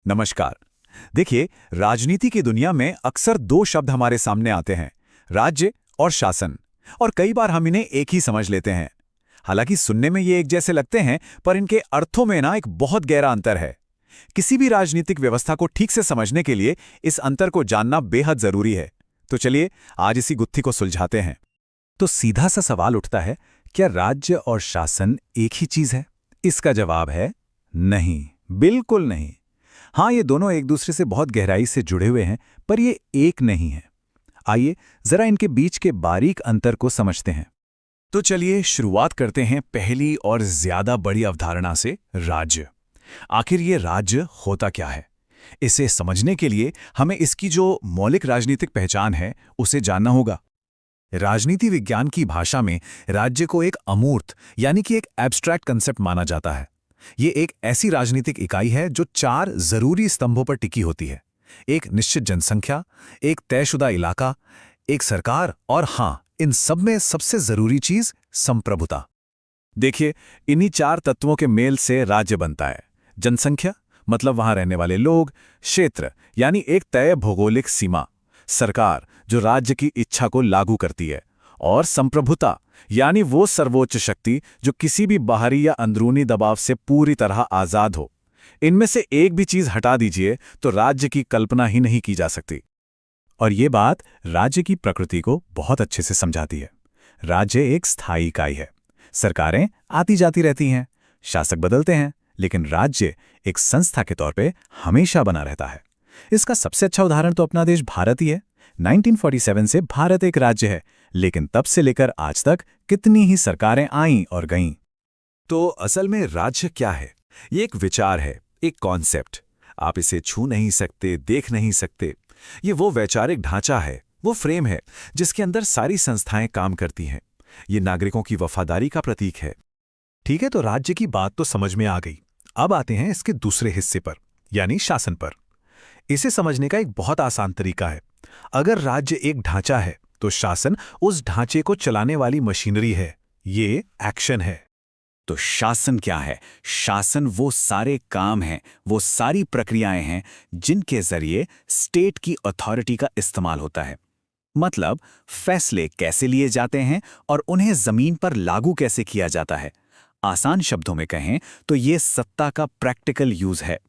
नमस्कार। देखिए, राजनीति की दुनिया में अक्सर दो शब्द हमारे सामने आते हैं, राज्य और शासन। और कई बार हम इन्हें एक ही समझ लेते हैं। हालांकि सुनने में ये एक जैसे लगते हैं, पर इनके अर्थों में एक बहुत गहरा अंतर है। किसी भी राजनीतिक व्यवस्था को ठीक से समझने के लिए इस अंतर को जानना बेहद जरूरी है। तो चलिए आज इसी गुत्थी को सुलझाते हैं। तो सीधा सा सवाल उठता है, क्या राज्य और शासन एक ही चीज है? इसका जवाब है नहीं, बिल्कुल नहीं। हाँ, ये दोनों एक दूसरे से बहुत गहराई से जुड़े हुए हैं, पर ये एक नहीं है। आइए जरा इनके बीच के बारीक अंतर को समझते हैं। तो चलिए शुरुआत करते हैं पहली और ज्यादा बड़ी अवधारणा से, राज्य। आखिर ये राज्य होता क्या है? इसे समझने के लिए हमें इसकी जो मौलिक राजनीतिक पहचान है उसे जानना होगा। राजनीति विज्ञान की भाषा में राज्य को एक अमूर्त यानी कि एक एब्स्ट्रैक्ट कंसेप्ट माना जाता है। ये एक ऐसी राजनीतिक इकाई है जो चार जरूरी स्तंभों पर टिकी होती है: एक निश्चित जनसंख्या, एक तयशुदा इलाका, एक सरकार और हाँ, इन सब में सबसे जरूरी चीज संप्रभुता। देखिए, इन्हीं चार तत्वों के मेल से राज्य बनता है। जनसंख्या मतलब वहां रहने वाले लोग, क्षेत्र यानी एक तय भौगोलिक सीमा, सरकार जो राज्य की इच्छा को लागू करती है, और संप्रभुता यानी वो सर्वोच्च शक्ति जो किसी भी बाहरी या अंदरूनी दबाव से पूरी तरह आजाद हो। इनमें से एक भी चीज हटा दीजिए तो राज्य की कल्पना ही नहीं की जा सकती। और ये बात राज्य की प्रकृति को बहुत अच्छे से समझाती है। राज्य एक स्थायी इकाई है। सरकारें आती जाती रहती हैं, शासक बदलते हैं, लेकिन राज्य एक संस्था के तौर पे हमेशा बना रहता है। इसका सबसे अच्छा उदाहरण तो अपना देश भारत ही है। 1947 से भारत एक राज्य है, लेकिन तब से लेकर आज तक कितनी ही सरकारें आईं और गईं। तो असल में राज्य क्या है? ये एक विचार है, एक कॉन्सेप्ट। आप इसे छू नहीं सकते, देख नहीं सकते। ये वो वैचारिक ढांचा है, वो फ्रेम है जिसके अंदर सारी संस्थाएं काम करती हैं। ये नागरिकों की वफादारी का प्रतीक है। ठीक है, तो राज्य की बात तो समझ में आ गई। अब आते हैं इसके दूसरे हिस्से पर, यानी शासन पर। इसे समझने का एक बहुत आसान तरीका है। अगर राज्य एक ढांचा है तो शासन उस ढांचे को चलाने वाली मशीनरी है। ये एक्शन है। तो शासन क्या है? शासन वो सारे काम हैं, वो सारी प्रक्रियाएं हैं जिनके जरिए स्टेट की अथॉरिटी का इस्तेमाल होता है। मतलब फैसले कैसे लिए जाते हैं और उन्हें जमीन पर लागू कैसे किया जाता है। आसान शब्दों में कहें तो ये सत्ता का प्रैक्टिकल यूज है।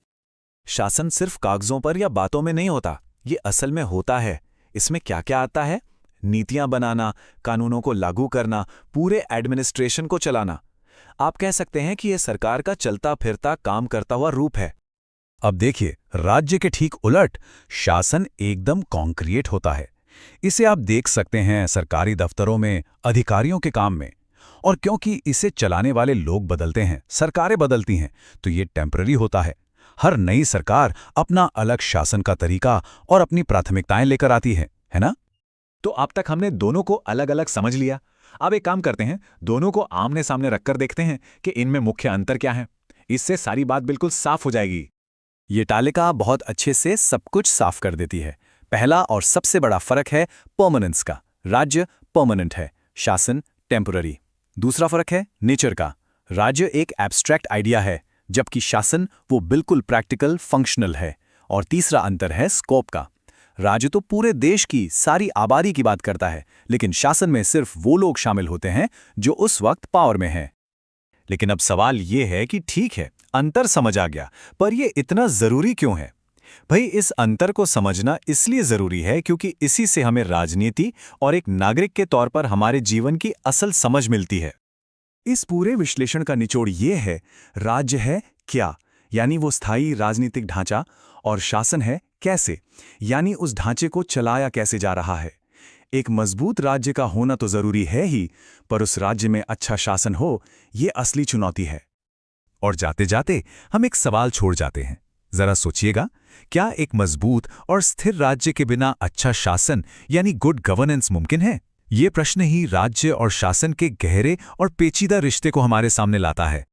शासन सिर्फ कागजों पर या बातों में नहीं होता, ये असल में होता है। इसमें क्या क्या आता है? नीतियां बनाना, कानूनों को लागू करना, पूरे एडमिनिस्ट्रेशन को चलाना। आप कह सकते हैं कि यह सरकार का चलता फिरता काम करता हुआ रूप है। अब देखिए, राज्य के ठीक उलट शासन एकदम कॉन्क्रीट होता है। इसे आप देख सकते हैं सरकारी दफ्तरों में, अधिकारियों के काम में। और क्योंकि इसे चलाने वाले लोग बदलते हैं, सरकारें बदलती हैं, तो ये टेम्पररी होता है। हर नई सरकार अपना अलग शासन का तरीका और अपनी प्राथमिकताएं लेकर आती है ना? तो अब तक हमने दोनों को अलग अलग समझ लिया। अब एक काम करते हैं, दोनों को आमने सामने रखकर देखते हैं कि इनमें मुख्य अंतर क्या है। इससे सारी बात बिल्कुल साफ हो जाएगी। ये तालिका बहुत अच्छे से सब कुछ साफ कर देती है। पहला और सबसे बड़ा फर्क है परमानेंस का। राज्य परमानेंट है, शासन टेम्पररी। दूसरा फर्क है नेचर का। राज्य एक एब्स्ट्रैक्ट आइडिया है, जबकि शासन वो बिल्कुल प्रैक्टिकल फंक्शनल है। और तीसरा अंतर है स्कोप का। राज्य तो पूरे देश की सारी आबादी की बात करता है, लेकिन शासन में सिर्फ वो लोग शामिल होते हैं जो उस वक्त पावर में हैं। लेकिन अब सवाल ये है कि ठीक है, अंतर समझ आ गया, पर ये इतना जरूरी क्यों है? भाई, इस अंतर को समझना इसलिए जरूरी है क्योंकि इसी से हमें राजनीति और एक नागरिक के तौर पर हमारे जीवन की असल समझ मिलती है। इस पूरे विश्लेषण का निचोड़ ये है, राज्य है क्या, यानी वो स्थायी राजनीतिक ढांचा, और शासन है कैसे, यानी उस ढांचे को चलाया कैसे जा रहा है। एक मजबूत राज्य का होना तो जरूरी है ही, पर उस राज्य में अच्छा शासन हो, ये असली चुनौती है। और जाते जाते हम एक सवाल छोड़ जाते हैं। जरा सोचिएगा, क्या एक मजबूत और स्थिर राज्य के बिना अच्छा शासन यानी गुड गवर्नेंस मुमकिन है? ये प्रश्न ही राज्य और शासन के गहरे और पेचीदा रिश्ते को हमारे सामने लाता है।